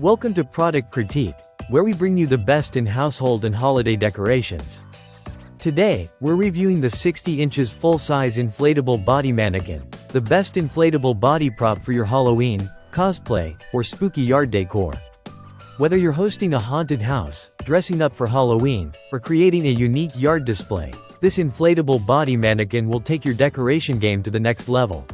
Welcome to Product Critique, where we bring you the best in household and holiday decorations. Today, we're reviewing the 60 inches full-size inflatable body mannequin, the best inflatable body prop for your Halloween, cosplay, or spooky yard decor. Whether you're hosting a haunted house, dressing up for Halloween, or creating a unique yard display, this inflatable body mannequin will take your decoration game to the next level.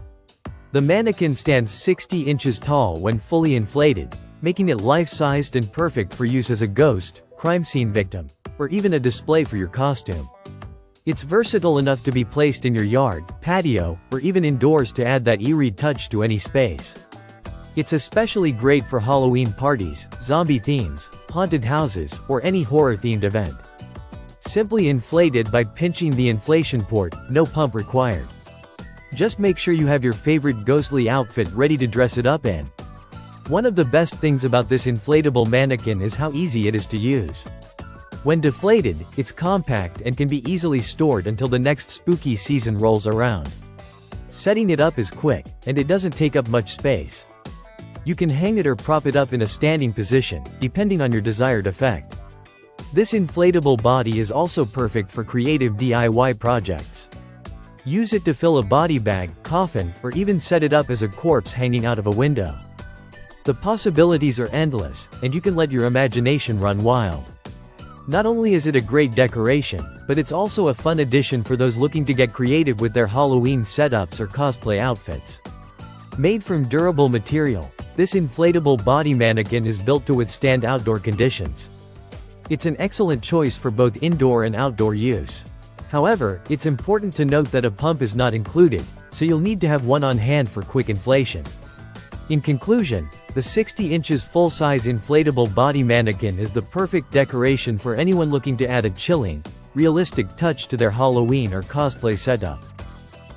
The mannequin stands 60 inches tall when fully inflated, making it life-sized and perfect for use as a ghost, crime scene victim, or even a display for your costume. It's versatile enough to be placed in your yard, patio, or even indoors to add that eerie touch to any space. It's especially great for Halloween parties, zombie themes, haunted houses, or any horror-themed event. Simply inflate it by pinching the inflation port, no pump required. Just make sure you have your favorite ghostly outfit ready to dress it up in. One of the best things about this inflatable mannequin is how easy it is to use. When deflated, it's compact and can be easily stored until the next spooky season rolls around. Setting it up is quick, and it doesn't take up much space. You can hang it or prop it up in a standing position, depending on your desired effect. This inflatable body is also perfect for creative DIY projects. Use it to fill a body bag, coffin, or even set it up as a corpse hanging out of a window. The possibilities are endless, and you can let your imagination run wild. Not only is it a great decoration, but it's also a fun addition for those looking to get creative with their Halloween setups or cosplay outfits. Made from durable material, this inflatable body mannequin is built to withstand outdoor conditions. It's an excellent choice for both indoor and outdoor use. However, it's important to note that a pump is not included, so you'll need to have one on hand for quick inflation. In conclusion, the 60 inches full-size inflatable body mannequin is the perfect decoration for anyone looking to add a chilling, realistic touch to their Halloween or cosplay setup.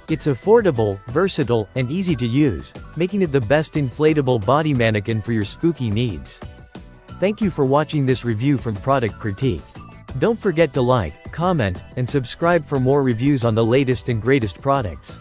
It's affordable, versatile, and easy to use, making it the best inflatable body mannequin for your spooky needs. Thank you for watching this review from Product Critique. Don't forget to like, comment, and subscribe for more reviews on the latest and greatest products.